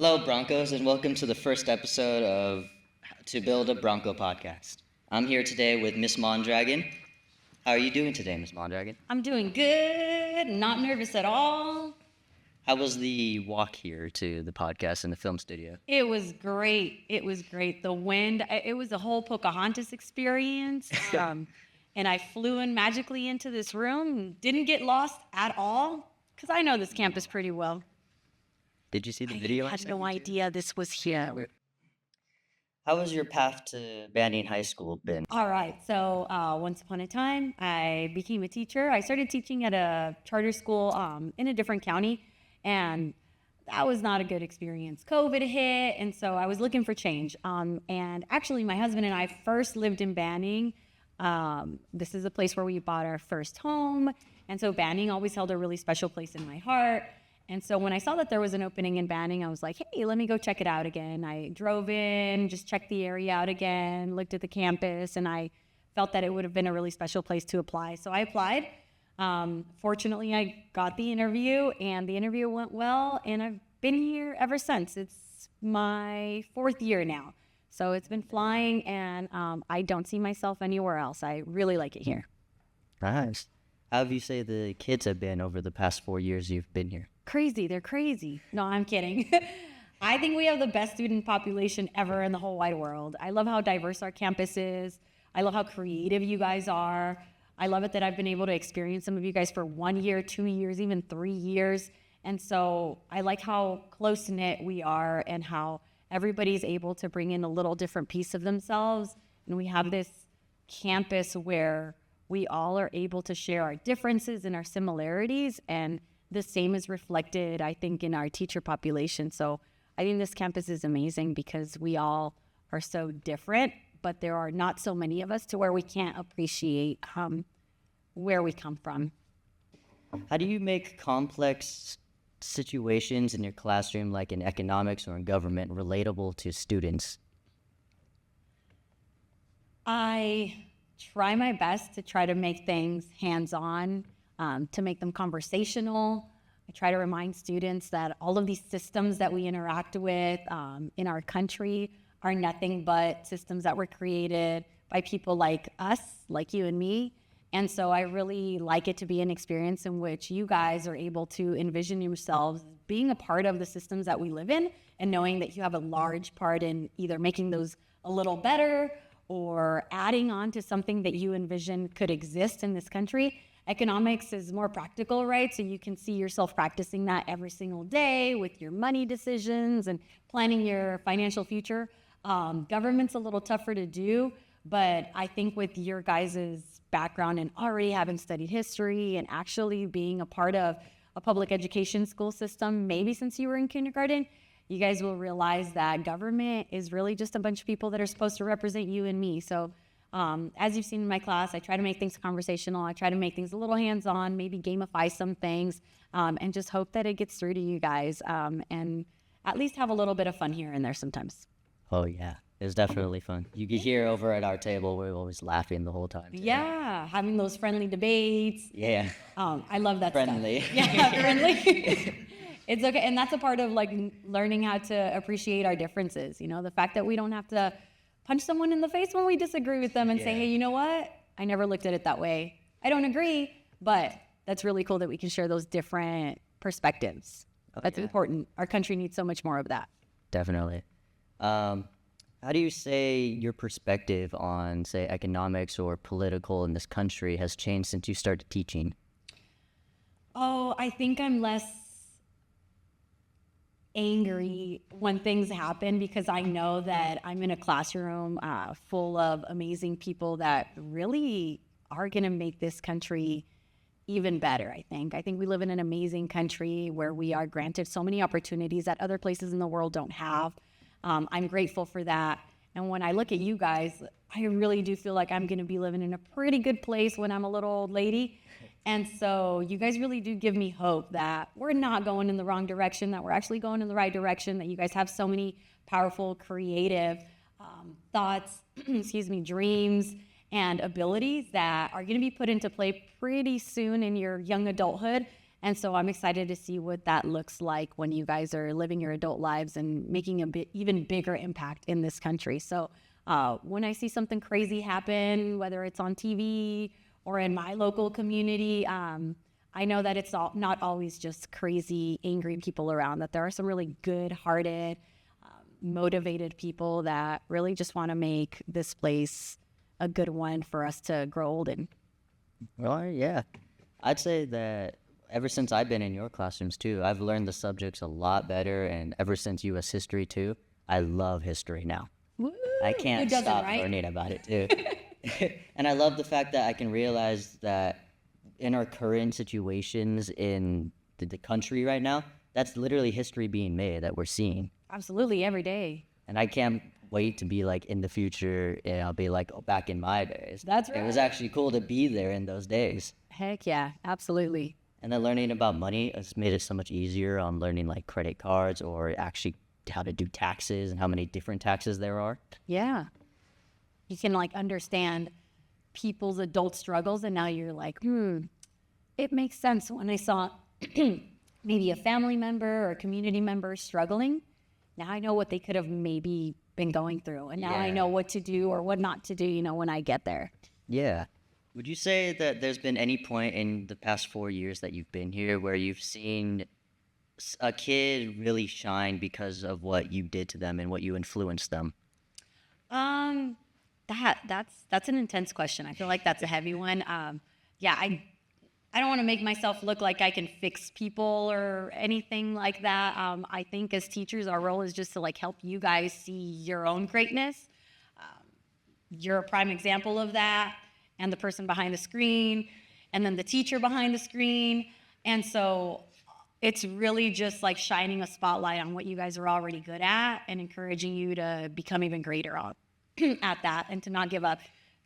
Hello, Broncos, and welcome to the first episode of To Build a Bronco podcast. I'm here today with Miss Mondragon. How are you doing today, Miss Mondragon? I'm doing good, not nervous at all. How was the walk here to the podcast and the film studio? It was great. It was great. The wind, it was a whole Pocahontas experience. And I flew in magically into this room, didn't get lost at all, because I know this campus pretty well. Did you see the video? I had no idea this was here. How has your path to Banning High School been? All right. So once upon a time, I became a teacher. I started teaching at a charter school in a different county, and that was not a good experience. COVID hit, and so I was looking for change. And actually, my husband and I first lived in Banning. This is a place where we bought our first home, and so Banning always held a really special place in my heart. And so when I saw that there was an opening in Banning, I was like, hey, let me go check it out again. I drove in, just checked the area out again, looked at the campus, and I felt that it would have been a really special place to apply. So I applied. Fortunately, I got the interview, and the interview went well, and I've been here ever since. It's my 4th year now. So it's been flying, and I don't see myself anywhere else. I really like it here. Nice. How have you say the kids have been over the past 4 years you've been here? Crazy. They're crazy. No, I'm kidding. I think we have the best student population ever in the whole wide world. I love how diverse our campus is. I love how creative you guys are. I love it that I've been able to experience some of you guys for 1 year, 2 years, even 3 years. And so I like how close-knit we are and how everybody's able to bring in a little different piece of themselves. And we have this campus where we all are able to share our differences and our similarities, and the same is reflected, I think, in our teacher population. So I think this campus is amazing because we all are so different, but there are not so many of us to where we can't appreciate where we come from. How do you make complex situations in your classroom, like in economics or in government, relatable to students? I try my best to try to make things hands-on, to make them conversational. I try to remind students that all of these systems that we interact with in our country are nothing but systems that were created by people like us, like you and me. And so I really like it to be an experience in which you guys are able to envision yourselves being a part of the systems that we live in and knowing that you have a large part in either making those a little better or adding on to something that you envision could exist in this country. Economics is more practical, right? So you can see yourself practicing that every single day with your money decisions and planning your financial future. Government's a little tougher to do, but I think with your guys' background and already having studied history and actually being a part of a public education school system, maybe since you were in kindergarten, you guys will realize that government is really just a bunch of people that are supposed to represent you and me. So as you've seen in my class, I try to make things conversational. I try to make things a little hands-on, maybe gamify some things, and just hope that it gets through to you guys, and at least have a little bit of fun here and there sometimes. Oh, yeah. It's definitely fun. You can hear over at our table, we're always laughing the whole time. Too. Yeah, having those friendly debates. Yeah. I love that Friendly. stuff. Yeah, friendly. It's okay, and that's a part of like learning how to appreciate our differences. You know, the fact that we don't have to punch someone in the face when we disagree with them and say, hey, you know what? I never looked at it that way. I don't agree, but that's really cool that we can share those different perspectives. That's important. Our country needs so much more of that. Definitely. How do you say your perspective on, say, economics or political in this country has changed since you started teaching? Oh, I think I'm less angry when things happen because I know that I'm in a classroom full of amazing people that really are going to make this country even better, I think. I think we live in an amazing country where we are granted so many opportunities that other places in the world don't have. I'm grateful for that. And when I look at you guys, I really do feel like I'm going to be living in a pretty good place when I'm a little old lady. And so you guys really do give me hope that we're not going in the wrong direction, that we're actually going in the right direction, that you guys have so many powerful, creative thoughts, dreams, and abilities that are going to be put into play pretty soon in your young adulthood. And so I'm excited to see what that looks like when you guys are living your adult lives and making a bit even bigger impact in this country. So when I see something crazy happen, whether it's on TV or in my local community, I know that it's not always just crazy, angry people around, that there are some really good-hearted, motivated people that really just want to make this place a good one for us to grow old in. Well, yeah. I'd say that ever since I've been in your classrooms too, I've learned the subjects a lot better. And ever since U.S. history too, I love history now. Woo! I Who can't doesn't, stop right? learning about it too. And I love the fact that I can realize that in our current situations in the country right now, that's literally history being made that we're seeing. Absolutely, every day. And I can't wait to be like in the future and I'll be like, oh, back in my days. That's It was right. actually cool to be there in those days. Heck yeah, absolutely. And then learning about money has made it so much easier on learning like credit cards or actually how to do taxes and how many different taxes there are. Yeah. You can like understand people's adult struggles, and now you're like, it makes sense when I saw maybe a family member or a community member struggling. Now I know what they could have maybe been going through, and now I Yeah. know what to do or what not to do, when I get there. Yeah. Would you say that there's been any point in the past 4 years that you've been here where you've seen a kid really shine because of what you did to them and what you influenced them? Um, that's an intense question. I feel like that's a heavy one. Yeah, I don't want to make myself look like I can fix people or anything like that. I think as teachers, our role is just to like help you guys see your own greatness. You're a prime example of that, and the person behind the screen, and then the teacher behind the screen. And so it's really just like shining a spotlight on what you guys are already good at and encouraging you to become even greater at that, and to not give up,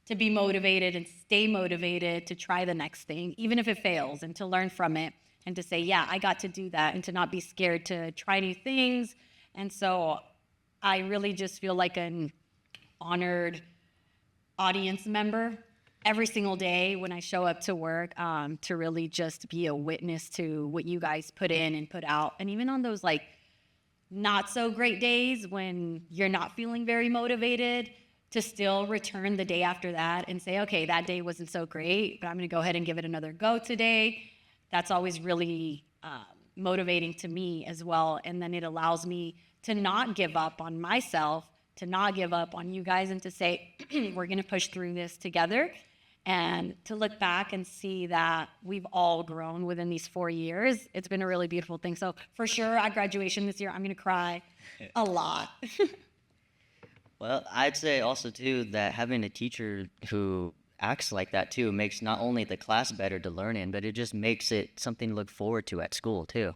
to be motivated and stay motivated to try the next thing, even if it fails, and to learn from it and to say, yeah, I got to do that, and to not be scared to try new things. And so I really just feel like an honored audience member every single day when I show up to work, to really just be a witness to what you guys put in and put out. And even on those like not so great days when you're not feeling very motivated, to still return the day after that and say, okay, that day wasn't so great, but I'm going to go ahead and give it another go today. That's always really motivating to me as well. And then it allows me to not give up on myself, to not give up on you guys, and to say, we're going to push through this together. And to look back and see that we've all grown within these 4 years, it's been a really beautiful thing. So for sure, at graduation this year, I'm going to cry a lot. Well, I'd say also too that having a teacher who acts like that too makes not only the class better to learn in, but it just makes it something to look forward to at school too.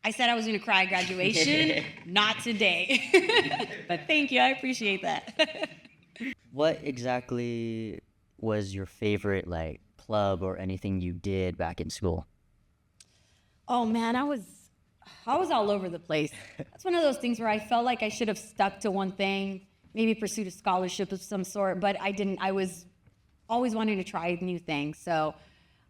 I said I was going to cry at graduation, not today. But thank you. I appreciate that. What exactly was your favorite like club or anything you did back in school? Oh man, I was all over the place. That's one of those things where I felt like I should have stuck to one thing, maybe pursued a scholarship of some sort, but I didn't. I was always wanting to try new things. So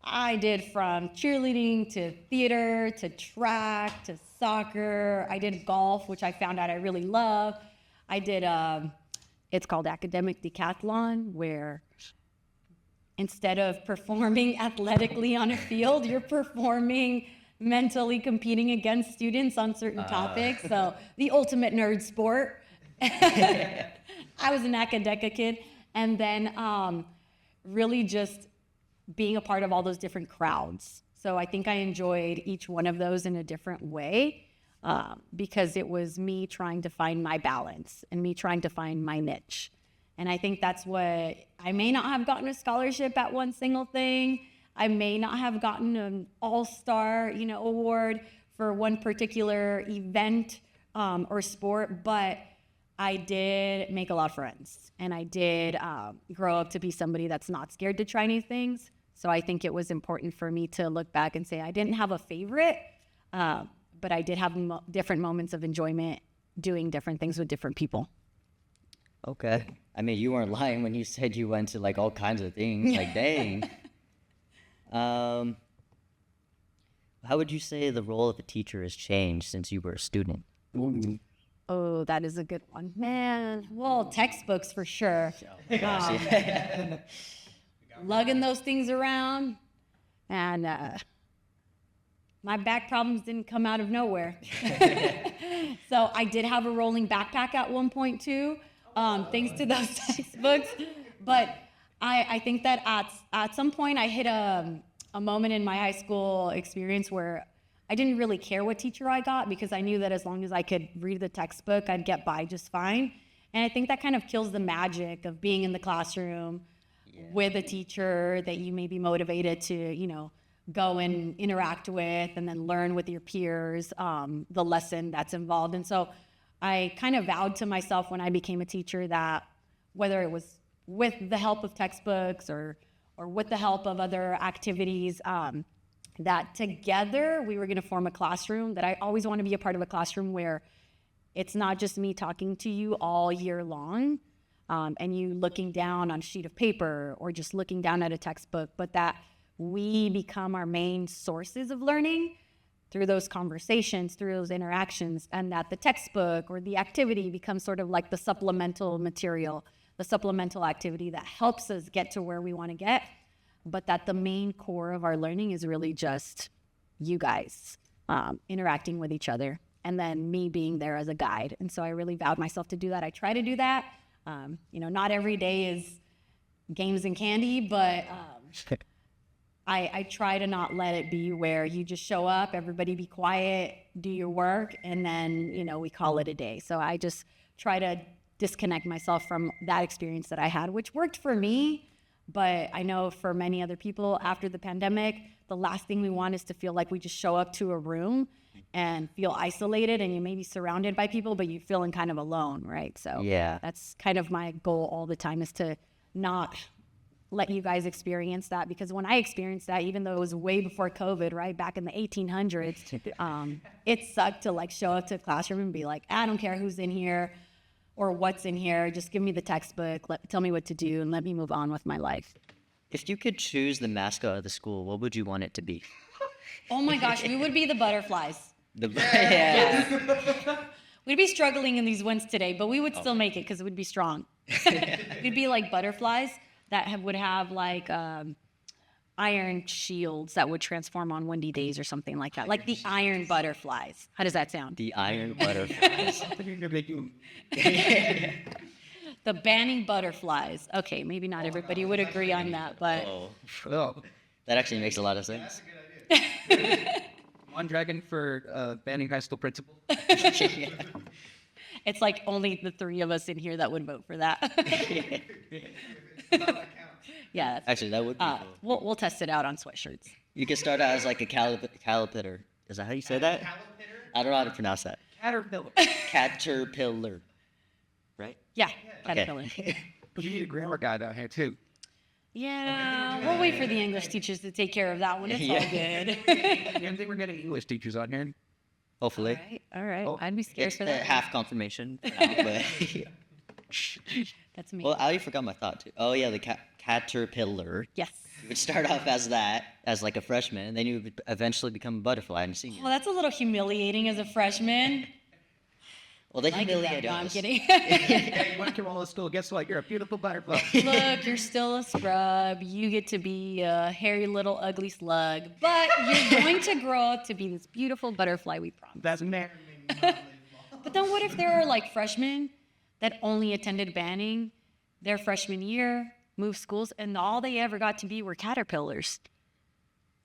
I did from cheerleading to theater to track to soccer. I did golf, which I found out I really love. I did it's called academic decathlon, where instead of performing athletically on a field, you're performing mentally, competing against students on certain topics. So the ultimate nerd sport. I was an Acadeca kid. And then really just being a part of all those different crowds. So I think I enjoyed each one of those in a different way, because it was me trying to find my balance and me trying to find my niche. And I think that's what, I may not have gotten a scholarship at one single thing. I may not have gotten an all-star, award for one particular event or sport, but I did make a lot of friends, and I did grow up to be somebody that's not scared to try new things. So I think it was important for me to look back and say I didn't have a favorite, but I did have different moments of enjoyment doing different things with different people. Okay. I mean, you weren't lying when you said you went to like all kinds of things. Like, dang. how would you say the role of a teacher has changed since you were a student? Oh, that is a good one. Man, well, textbooks for sure. Lugging those things around, and my back problems didn't come out of nowhere. So I did have a rolling backpack at one point too, thanks to those textbooks. But I think that at some point I hit a moment in my high school experience where I didn't really care what teacher I got, because I knew that as long as I could read the textbook, I'd get by just fine. And I think that kind of kills the magic of being in the classroom with a teacher that you may be motivated to, go and interact with and then learn with your peers, the lesson that's involved. And so I kind of vowed to myself when I became a teacher that whether it was with the help of textbooks or with the help of other activities, that together we were going to form a classroom, that I always want to be a part of a classroom where it's not just me talking to you all year long, and you looking down on a sheet of paper or just looking down at a textbook, but that we become our main sources of learning through those conversations, through those interactions, and that the textbook or the activity becomes sort of like the supplemental material, the supplemental activity that helps us get to where we want to get, but that the main core of our learning is really just you guys interacting with each other, and then me being there as a guide. And so I really vowed myself to do that. I try to do that. Not every day is games and candy, but I try to not let it be where you just show up, everybody be quiet, do your work, and then, we call it a day. So I just try to disconnect myself from that experience that I had, which worked for me. But I know for many other people after the pandemic, the last thing we want is to feel like we just show up to a room and feel isolated, and you may be surrounded by people, but you're feeling kind of alone, right? So Yeah. that's kind of my goal all the time, is to not let you guys experience that. Because when I experienced that, even though it was way before COVID, right, back in the 1800s, it sucked to show up to a classroom and be like, I don't care who's in here or what's in here, just give me the textbook, tell me what to do, and let me move on with my life. If you could choose the mascot of the school, what would you want it to be? Oh my gosh, we would be the butterflies. Yeah. Yes. We'd be struggling in these winds today, but we would still make it because we'd be strong. We'd be like butterflies that would have iron shields that would transform on windy days or something like that. Like the iron butterflies. How does that sound? The iron butterflies. The banning butterflies. Okay, maybe not everybody would agree on that, but Oh, that actually makes a lot of sense. Mondragon for banning high school principal. it's like only the three of us in here that would vote for that. Yeah, that's Actually, that would be cool. we'll test it out on sweatshirts. You could start out as like a caterpillar. Is that how you say that? I don't know how to pronounce that. Caterpillar. Caterpillar. Right? Yeah, caterpillar. But you need a grammar guy down here too. Yeah, we'll wait for the English teachers to take care of that one. It's all good. I didn't think we're getting English teachers on here. Hopefully. All right. Oh, I'd be scared It's for the that. half confirmation for now, but That's me. well, I already forgot my thought too. Oh yeah, the caterpillar. Yes. You would start off as that, as like a freshman, and then you would eventually become a butterfly and a senior. Well, that's a little humiliating as a freshman. Well, they I get that. humiliate No, I'm us. kidding. Hey, you want to roll to school? Guess what? You're a beautiful butterfly. Look, you're still a scrub. You get to be a hairy little ugly slug, but you're going to grow up to be this beautiful butterfly, we promise. That's man. But then what if there are freshmen that only attended Banning their freshman year, moved schools, and all they ever got to be were caterpillars?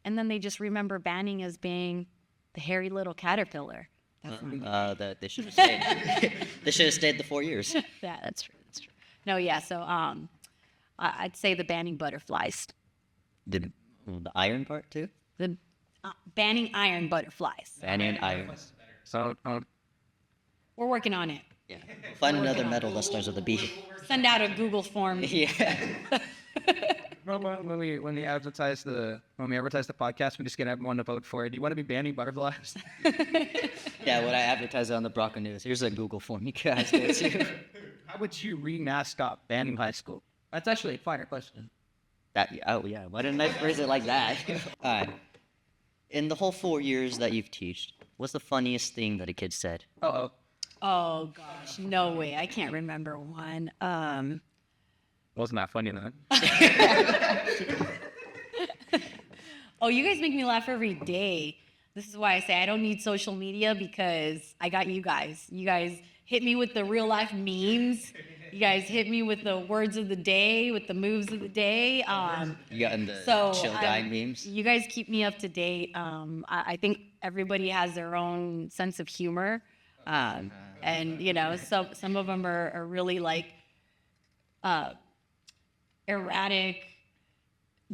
And then they just remember Banning as being the hairy little caterpillar. That they should have stayed. They should have stayed the 4 years. Yeah, that's true. That's true. No, yeah. So I'd say the Banning butterflies, The iron part too. the Banning iron butterflies. Banyan iron. So, We're working on it. Yeah. Find another metal that starts with a B. Send out a Google form. Yeah. when we advertise the podcast, we just get everyone to vote for it. Do you want to be banning butterflies? Yeah, when I advertise it on the Bronco News, here's a Google form you guys go to. How would you re-mascot Banning High School? That's actually a fire question. Oh yeah, why didn't I phrase it like that? All right. In the whole 4 years that you've taught, what's the funniest thing that a kid said? Uh-oh. Oh gosh, no way. I can't remember one. Wasn't that funny then? Oh, you guys make me laugh every day. This is why I say I don't need social media because I got you guys. You guys hit me with the real life memes. You guys hit me with the words of the day, with the moves of the day. You got in the So chill guy memes? you guys keep me up to date. I think everybody has their own sense of humor. And, you know, so some of them are really like erratic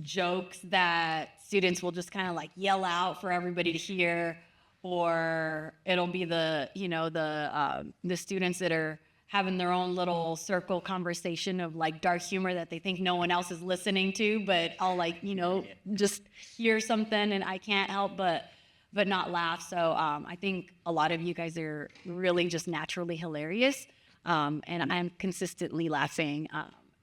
jokes that students will just kind of like yell out for everybody to hear, or it'll be the, you know, the students that are having their own little circle conversation of like dark humor that they think no one else is listening to, but I'll like, you know, just hear something and I can't help but not laugh. So I think a lot of you guys are really just naturally hilarious, and I'm consistently laughing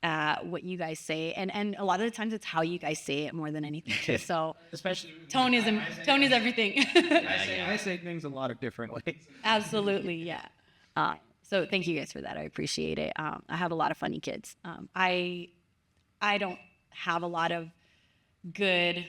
at what you guys say, and a lot of the times it's how you guys say it more than anything. So Especially tone is everything. I say things a lot of different ways. Absolutely, yeah. So thank you guys for that. I appreciate it. I have a lot of funny kids. I don't have a lot of good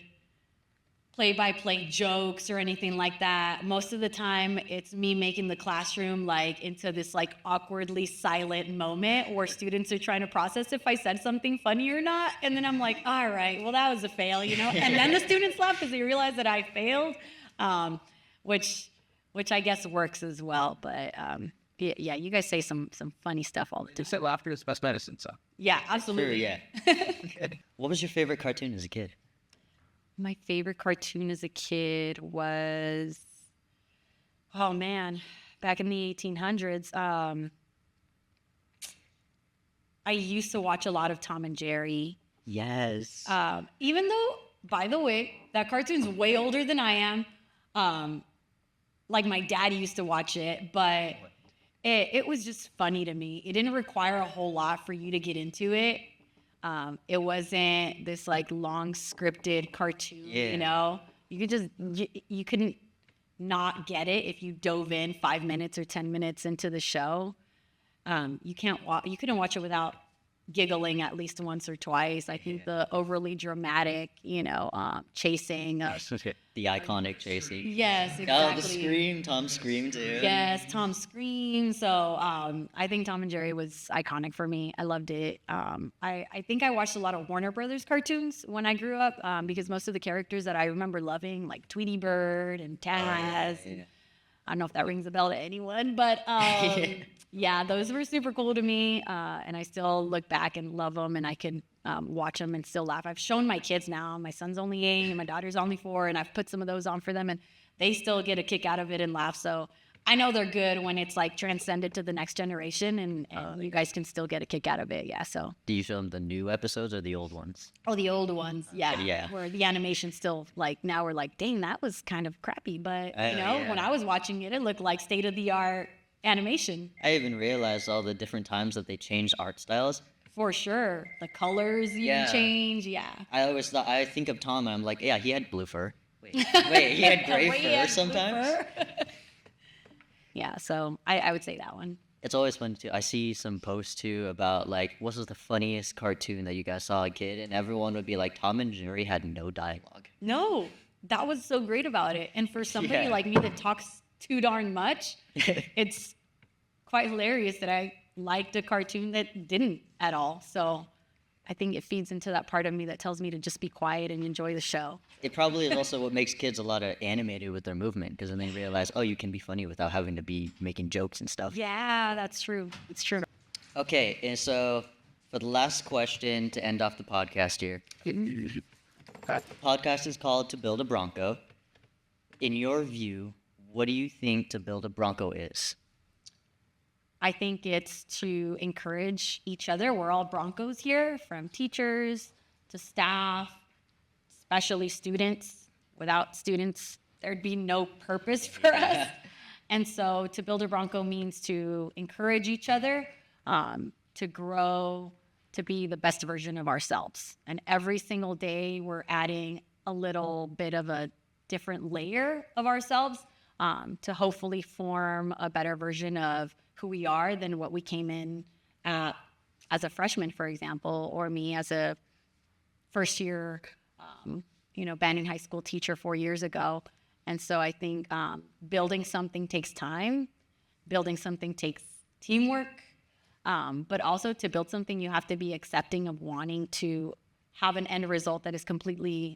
play-by-play jokes or anything like that. Most of the time, it's me making the classroom like into this like awkwardly silent moment where students are trying to process if I said something funny or not. And then I'm like, all right, well, that was a fail, you know? And then the students laugh because they realize that I failed, which I guess works as well. But yeah, you guys say some funny stuff all the You time. said laughter is the best medicine, so. Yeah, Sure, absolutely. yeah. What was your favorite cartoon as a kid? My favorite cartoon as a kid was, oh man, back in the 1800s. I used to watch a lot of Tom and Jerry. Yes. Even though, by the way, that cartoon's way older than I am. Like my dad used to watch it, but it was just funny to me. It didn't require a whole lot for you to get into it. It wasn't this like long scripted cartoon, Yeah. you know. You could just you couldn't not get it if you dove in 5 minutes or 10 minutes into the show. You couldn't watch it without giggling at least once or twice. I think the overly dramatic, you know, chasing. The iconic Tracy. Yes, exactly. Oh, the scream. Tom screamed too. Yes, Tom screamed. So I think Tom and Jerry was iconic for me. I loved it. I think I watched a lot of Warner Brothers cartoons when I grew up because most of the characters that I remember loving, like Tweety Bird and Taz, and I don't know if that rings a bell to anyone, but yeah, those were super cool to me. And I still look back and love them, and I can watch them and still laugh. I've shown my kids now. My son's only 8 and my daughter's only 4, and I've put some of those on for them, and they still get a kick out of it and laugh. So I know they're good when it's like transcended to the next generation, and you guys can still get a kick out of it. Yeah. So Do you show them the new episodes or the old ones? the old ones, yeah, Yeah. where the animation still like now we're like, dang, that was kind of crappy, but you know, Yeah. when I was watching it, it looked like state of the art animation. I even realized all the different times that they changed art styles. For sure. The colors even Yeah. change. Yeah. I think of Tom and I'm like, yeah, he had blue fur. Wait, he had gray Wait, he fur had blue sometimes. fur? Yeah. So I would say that one. It's always fun too. I see some posts too about like, what was the funniest cartoon that you guys saw as a kid? And everyone would be like, Tom and Jerry had no dialogue. No, that was so great about it. And for somebody Yeah. like me that talks too darn much, it's quite hilarious that I liked a cartoon that didn't at all. So I think it feeds into that part of me that tells me to just be quiet and enjoy the show. It probably is also what makes kids a lot of animated with their movement because then they realize, oh, you can be funny without having to be making jokes and stuff. Yeah, that's true. It's true. Okay, and so for the last question to end off the podcast here, podcast is called To Build a Bronco. In your view, what do you think to build a Bronco is? I think it's to encourage each other. We're all Broncos here, from teachers to staff, especially students. Without students, there'd be no purpose for us. And so to build a Bronco means to encourage each other, to grow, to be the best version of ourselves. And every single day, we're adding a little bit of a different layer of ourselves to hopefully form a better version of who we are than what we came in at as a freshman, for example, or me as a first year, Banning High School teacher 4 years ago. And so I think building something takes time, building something takes teamwork, but also to build something, you have to be accepting of wanting to have an end result that is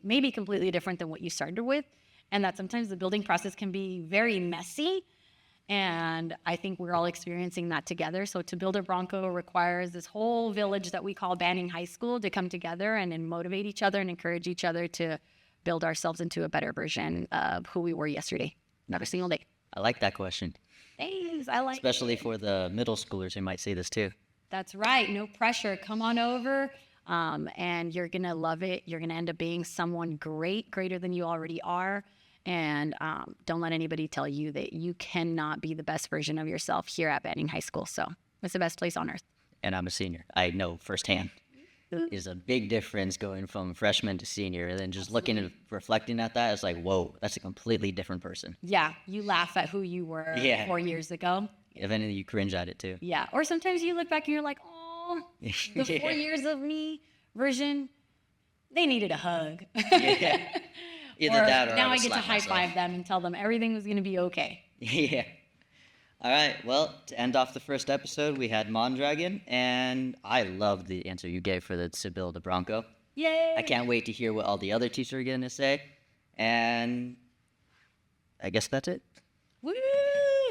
maybe completely different than what you started with. And that sometimes the building process can be very messy. And I think we're all experiencing that together. So to build a Bronco requires this whole village that we call Banning High School to come together and motivate each other and encourage each other to build ourselves into a better version of who we were yesterday, every single day. I like that question, Thanks. I like especially it. for the middle schoolers who might see this too. That's right. No pressure. Come on over. And you're going to love it. You're going to end up being someone greater than you already are. And don't let anybody tell you that you cannot be the best version of yourself here at Banning High School. So it's the best place on earth. And I'm a senior. I know firsthand. Is a big difference going from freshman to senior. And then just looking and reflecting at that, it's like, whoa, that's a completely different person. Yeah, you laugh at who you were 4 years ago. If anything, you cringe at it too. Yeah, or sometimes you look back and you're like, oh, the 4 years of me version, they needed a hug. Yeah. Either that or now I I get to slap high myself. five them and tell them everything was going to be okay. Yeah. All right. Well, to end off the first episode, we had Mondragon, and I love the answer you gave for to build a Bronco. Yay! I can't wait to hear what all the other teachers are going to say. And I guess that's it. Woo!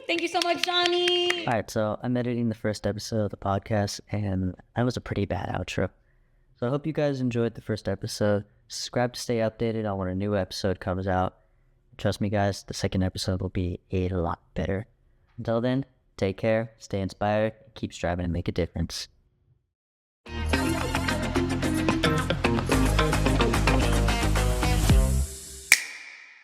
Thank you so much, Johnny. All right. So I'm editing the first episode of the podcast, and that was a pretty bad outro. So I hope you guys enjoyed the first episode. Subscribe to stay updated on when a new episode comes out. Trust me, guys, the second episode will be a lot better. Until then, take care, stay inspired, keep striving to make a difference.